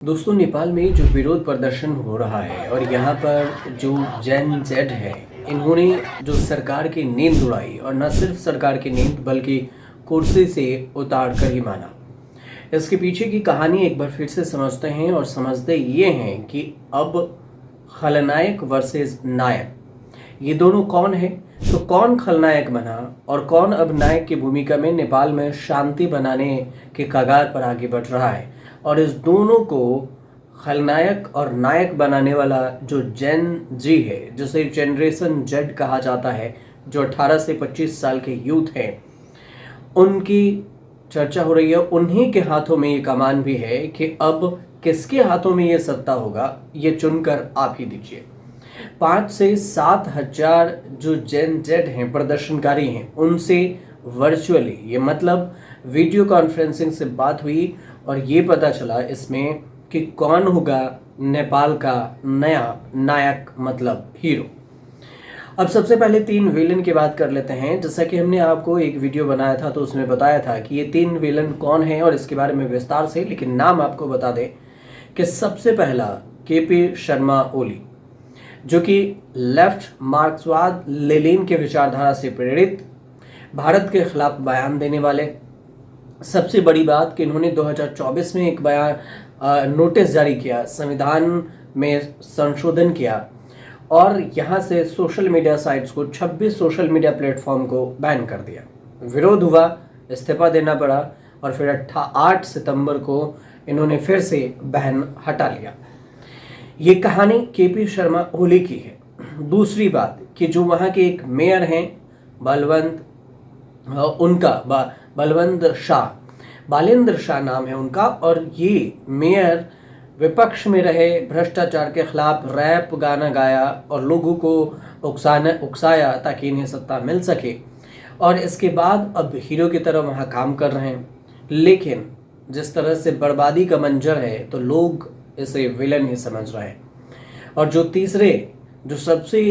दोस्तों, नेपाल में जो विरोध प्रदर्शन हो रहा है और यहाँ पर जो जेन जेड है, इन्होंने जो सरकार की नींद उड़ाई और न सिर्फ सरकार की नींद बल्कि कुर्सी से उतार कर ही माना। इसके पीछे की कहानी एक बार फिर से समझते हैं और समझते ये हैं कि अब खलनायक वर्सेस नायक, ये दोनों कौन है। तो कौन खलनायक बना और कौन अब नायक की भूमिका में नेपाल में शांति बनाने के कगार पर आगे बढ़ रहा है। और इस दोनों को खलनायक और नायक बनाने वाला जो जेन जी है, जिसे जनरेशन जेड कहा जाता है, जो 18 से 25 साल के यूथ हैं, उनकी चर्चा हो रही है। उन्हीं के हाथों में ये कमान भी है कि अब किसके हाथों में ये सत्ता होगा, ये चुनकर आप ही दीजिए। 5 से 7 हजार जो जेन जेड हैं, प्रदर्शनकारी हैं, उनसे वर्चुअली, ये मतलब वीडियो कॉन्फ्रेंसिंग से बात हुई और ये पता चला इसमें कि कौन होगा नेपाल का नया नायक, मतलब हीरो। अब सबसे पहले 3 विलन की बात कर लेते हैं। जैसा कि हमने आपको एक वीडियो बनाया था तो उसमें बताया था कि ये 3 विलन कौन है और इसके बारे में विस्तार से, लेकिन नाम आपको बता दें कि सबसे पहला केपी शर्मा ओली, जो कि लेफ्ट मार्क्सवाद लेनिन के विचारधारा से प्रेरित भारत के खिलाफ बयान देने वाले। सबसे बड़ी बात कि इन्होंने 2024 में एक बयान नोटिस जारी किया, संविधान में संशोधन किया और यहाँ से सोशल मीडिया साइट्स को, 26 सोशल मीडिया प्लेटफॉर्म को बैन कर दिया। विरोध हुआ, इस्तीफा देना पड़ा और फिर 8 सितंबर को इन्होंने फिर से बैन हटा लिया। ये कहानी केपी शर्मा ओली की है। दूसरी बात कि जो वहाँ के एक मेयर हैं बलवंत, बलवंत शाह, बालेंद्र शाह नाम है उनका, और ये मेयर विपक्ष में रहे, भ्रष्टाचार के खिलाफ रैप गाना गाया और लोगों को उकसाया ताकि इन्हें सत्ता मिल सके, और इसके बाद अब हीरो की तरह वहाँ काम कर रहे हैं। लेकिन जिस तरह से बर्बादी का मंजर है तो लोग इसे विलन ही समझ रहे हैं। और जो तीसरे, जो सबसे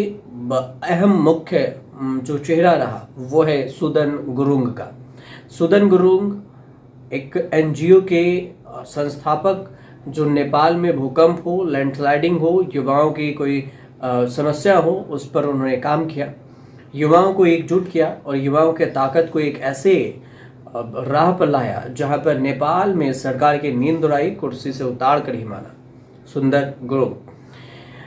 अहम मुख्य जो चेहरा रहा वो है सुदन गुरुंग का। सुदन गुरुंग एक एनजीओ के संस्थापक, जो नेपाल में भूकंप हो, लैंडस्लाइडिंग हो, युवाओं की कोई समस्या हो, उस पर उन्होंने काम किया, युवाओं को एकजुट किया और युवाओं के ताकत को एक ऐसे राह पर लाया जहां पर नेपाल में सरकार की नींद उड़ाई, कुर्सी से उतार कर ही माना सुंदर गुरुंग।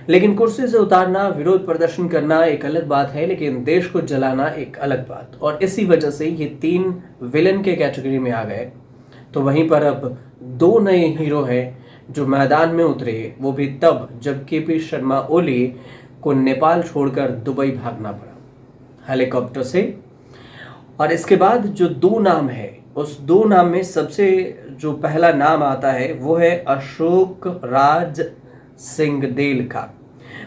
लेकिन कुर्सी से उतारना, विरोध प्रदर्शन करना एक अलग बात है, लेकिन देश को जलाना एक अलग बात। और इसी वजह से ये 3 विलन के कैटेगरी में आ गए। तो वहीं पर अब 2 नए हीरो हैं जो मैदान में उतरे, वो भी तब जब केपी शर्मा ओली को नेपाल छोड़कर दुबई भागना पड़ा हेलीकॉप्टर से। और इसके बाद जो 2 नाम है, उस 2 नाम में सबसे जो पहला नाम आता है वो है अशोक राज सिंहदेल का।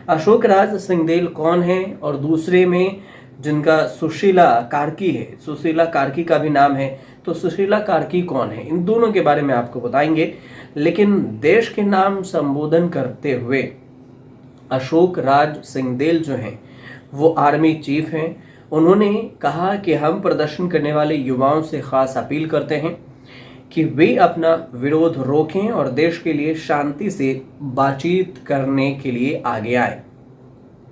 अशोक राज सिंहदेल कौन है? और दूसरे में जिनका सुशीला कार्की है, सुशीला कार्की का भी नाम है, तो सुशीला कार्की कौन है? इन दोनों के बारे में आपको बताएंगे। लेकिन देश के नाम संबोधन करते हुए अशोक राज सिंहदेल जो हैं वो आर्मी चीफ हैं। उन्होंने कहा कि हम प्रदर्शन करने वाले युवाओं से खास अपील करते हैं कि वे अपना विरोध रोकें और देश के लिए शांति से बातचीत करने के लिए आगे आए।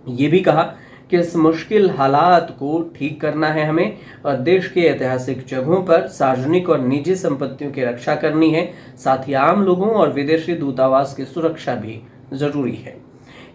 ये भी कहा कि इस मुश्किल हालात को ठीक करना है हमें, और देश के ऐतिहासिक जगहों पर सार्वजनिक और निजी संपत्तियों की रक्षा करनी है। साथ ही आम लोगों और विदेशी दूतावास की सुरक्षा भी जरूरी है।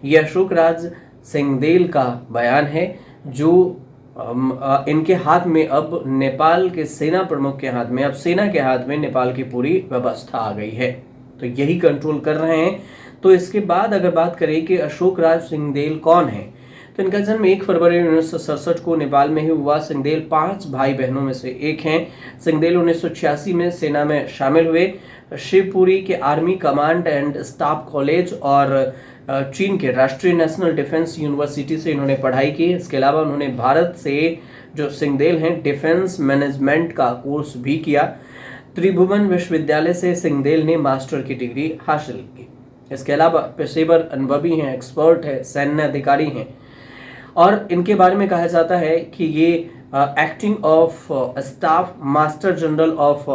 यह अशोक राज सिंहदेल का बयान है, जो इनके हाथ में, अब नेपाल के सेना प्रमुख के हाथ में, अब सेना के हाथ में नेपाल की पूरी व्यवस्था आ गई है, तो यही कंट्रोल कर रहे हैं। तो इसके बाद अगर बात करें कि अशोक राज सिंहदेल कौन है, तो इनका जन्म 1 फरवरी 1967 को नेपाल में ही हुआ। सिंहदेल 5 भाई बहनों में से एक हैं। सिंहदेल 1986 में सेना में शामिल हुए। शिवपुरी के army command and staff college और चीन के राष्ट्रीय नेशनल डिफेंस यूनिवर्सिटी से इन्होंने पढ़ाई की। इसके अलावा उन्होंने भारत से, जो सिंहदेल हैं, डिफेंस मैनेजमेंट का कोर्स भी किया। त्रिभुवन विश्वविद्यालय से सिंहदेल ने मास्टर की डिग्री हासिल की। इसके अलावा पेशेवर अनुभवी हैं, एक्सपर्ट है, सैन्य अधिकारी हैं, और इनके बारे में कहा जाता है कि ये acting of staff master general of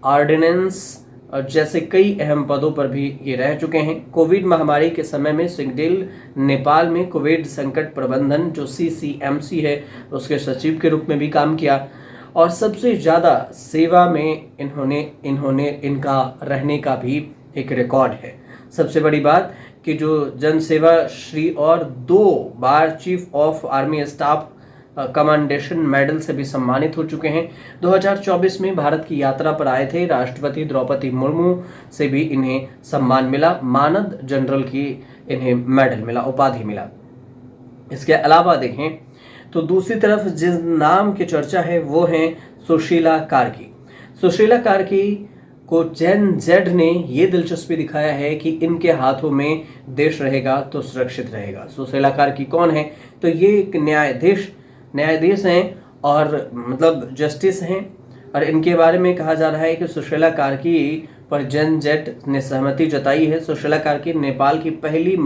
ordnance जैसे कई अहम पदों पर भी ये रह चुके हैं। कोविड महामारी के समय में सिंगडेल नेपाल में कोविड संकट प्रबंधन जो CCMC है उसके सचिव के रूप में भी काम किया और सबसे ज़्यादा सेवा में इनका रहने का भी एक रिकॉर्ड है। सबसे बड़ी बात कि जो जन सेवा श्री और 2 बार chief of army staff commendation medal से भी सम्मानित हो चुके हैं। 2024 में भारत की यात्रा पर आए थे राष्ट्रपति द्रौपदी मुर्मू से भी इन्हें सम्मान मिला, मानद जनरल की इन्हें मेडल मिला, उपाधि मिला। इसके अलावा देखें तो दूसरी तरफ जिस नाम की चर्चा है वो है सुशीला कार्की। सुशीला कार्की को जेन जेड ने ये दिलचस्पी दिखाया है कि इनके हाथों में देश रहेगा तो सुरक्षित रहेगा। सुशीला कार्की कौन है? तो ये एक न्यायाधीश हैं और मतलब जस्टिस हैं और इनके बारे में कहा जा रहा है कि सुशीला कार्की पर जेन जेड ने सहमति जताई है। सुशीला कार्की नेपाल की पहली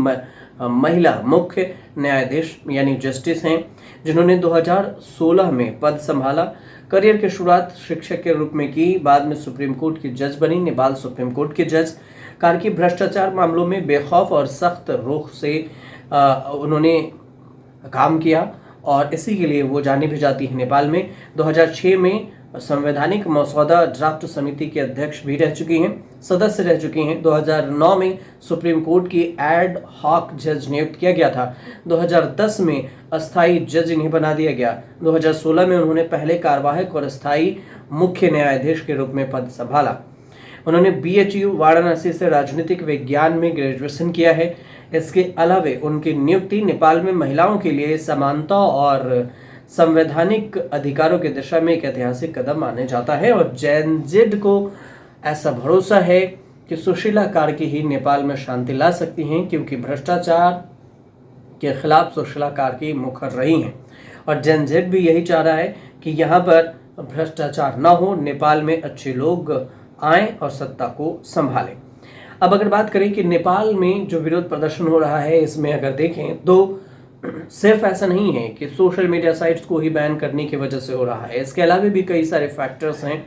महिला मुख्य न्यायाधीश यानी जस्टिस हैं जिन्होंने 2016 में पद संभाला। करियर की शुरुआत शिक्षक के रूप में की, बाद में सुप्रीम कोर्ट की जज बनी, नेपाल सुप्रीम कोर्ट के जज। कार्की भ्रष्टाचार मामलों में बेखौफ और सख्त रुख से उन्होंने काम किया और इसी के लिए वो जानी भी जाती है नेपाल में। 2006 में संवैधानिक मसौदा ड्राफ्ट समिति के अध्यक्ष भी रह चुकी हैं, सदस्य रह चुकी हैं। 2009 में सुप्रीम कोर्ट की एड हॉक जज नियुक्त किया गया था। 2010 में अस्थायी जज इन्हें बना दिया गया। 2016 में उन्होंने पहले कार्यवाहक और अस्थायी मुख्य न्यायाधीश के रूप में पद संभाला। उन्होंने BHU वाराणसी से राजनीतिक विज्ञान में ग्रेजुएशन किया है। इसके अलावा उनकी नियुक्ति नेपाल में महिलाओं के लिए समानता और संवैधानिक अधिकारों की दिशा में एक ऐतिहासिक कदम माने जाता है और जेन जेड को ऐसा भरोसा है कि सुशीला कार्की ही नेपाल में शांति ला सकती हैं क्योंकि भ्रष्टाचार के खिलाफ सुशीला कार्की मुखर रही हैं और जेन जेड भी यही चाह रहा है कि यहाँ पर भ्रष्टाचार न हो, नेपाल में अच्छे लोग आएं और सत्ता को संभालें। अब अगर बात करें कि नेपाल में जो विरोध प्रदर्शन हो रहा है इसमें अगर देखें तो सिर्फ ऐसा नहीं है कि सोशल मीडिया साइट्स को ही बैन करने की वजह से हो रहा है, इसके अलावा भी कई सारे फैक्टर्स हैं।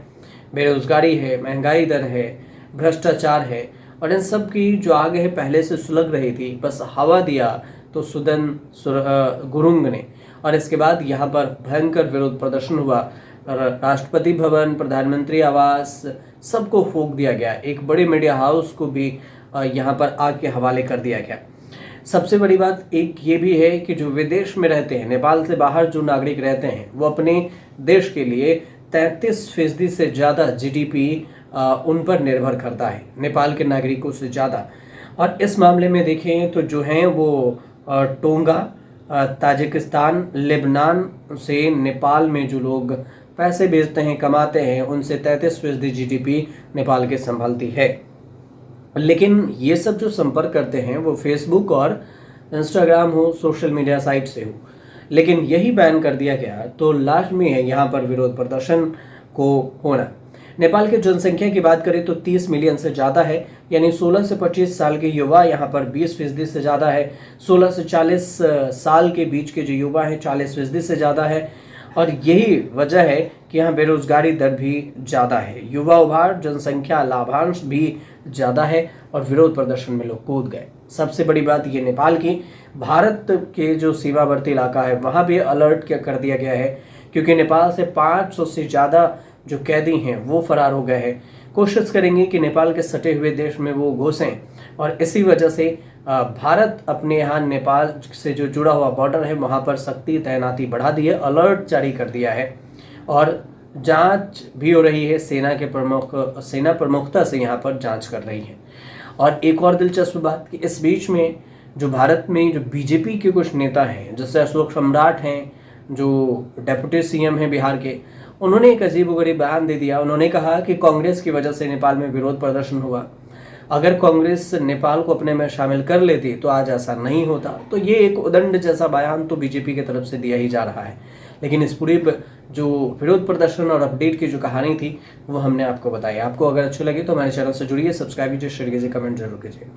बेरोजगारी है, महंगाई दर है, भ्रष्टाचार है और इन सब की जो आग है पहले से सुलग रही थी, बस हवा दिया तो सुदन गुरुंग ने और इसके बाद यहाँ पर भयंकर विरोध प्रदर्शन हुआ। राष्ट्रपति भवन, प्रधानमंत्री आवास सबको फूंक दिया गया, एक बड़े मीडिया हाउस को भी यहाँ पर आग के हवाले कर दिया गया। सबसे बड़ी बात एक ये भी है कि जो विदेश में रहते हैं, नेपाल से बाहर जो नागरिक रहते हैं वो अपने देश के लिए 33% से ज़्यादा GDP उन पर निर्भर करता है, नेपाल के नागरिकों से ज़्यादा। और इस मामले में देखें तो जो हैं वो टोंगा, ताजिकिस्तान, लेबनान से नेपाल में जो लोग पैसे भेजते हैं, कमाते हैं, उनसे 33% GDP नेपाल के संभालती है। लेकिन ये सब जो संपर्क करते हैं वो फेसबुक और इंस्टाग्राम हो, सोशल मीडिया साइट से हो, लेकिन यही बैन कर दिया गया तो लाजमी है यहाँ पर विरोध प्रदर्शन को होना। नेपाल की जनसंख्या की बात करें तो 30 मिलियन से ज़्यादा है, यानी 16 से 25 साल के युवा यहाँ पर 20% से ज़्यादा है। 16 से 40 साल के बीच के जो युवा हैं 40% से ज़्यादा है और यही वजह है कि यहाँ बेरोजगारी दर भी ज़्यादा है, युवा उभार, जनसंख्या लाभांश भी ज़्यादा है और विरोध प्रदर्शन में लोग कूद गए। सबसे बड़ी बात ये नेपाल की, भारत के जो सीमावर्ती इलाका है वहाँ भी अलर्ट कर दिया गया है क्योंकि नेपाल से 500 से ज़्यादा जो कैदी हैं वो फरार हो गए हैं। कोशिश करेंगे कि नेपाल के सटे हुए देश में वो घुसें और इसी वजह से भारत अपने यहाँ नेपाल से जो जुड़ा हुआ बॉर्डर है वहाँ पर सख्ती तैनाती बढ़ा दी है, अलर्ट जारी कर दिया है और जांच भी हो रही है। सेना प्रमुखता से यहाँ पर जांच कर रही है। और एक और दिलचस्प बात कि इस बीच में जो भारत में जो बीजेपी के कुछ नेता हैं, जैसे अशोक सम्राट हैं जो डेप्यूटी CM हैं बिहार के, उन्होंने एक अजीबोगरीब बयान दे दिया। उन्होंने कहा कि कांग्रेस की वजह से नेपाल में विरोध प्रदर्शन हुआ, अगर कांग्रेस नेपाल को अपने में शामिल कर लेती तो आज ऐसा नहीं होता। तो ये एक उदंड जैसा बयान तो बीजेपी की तरफ से दिया ही जा रहा है। लेकिन इस पूरी जो विरोध प्रदर्शन और अपडेट की जो कहानी थी वो हमने आपको बताई। आपको अगर अच्छी लगी तो हमारे चैनल से जुड़िए, सब्सक्राइब कीजिए, शेयर कीजिए, कमेंट जरूर कीजिए।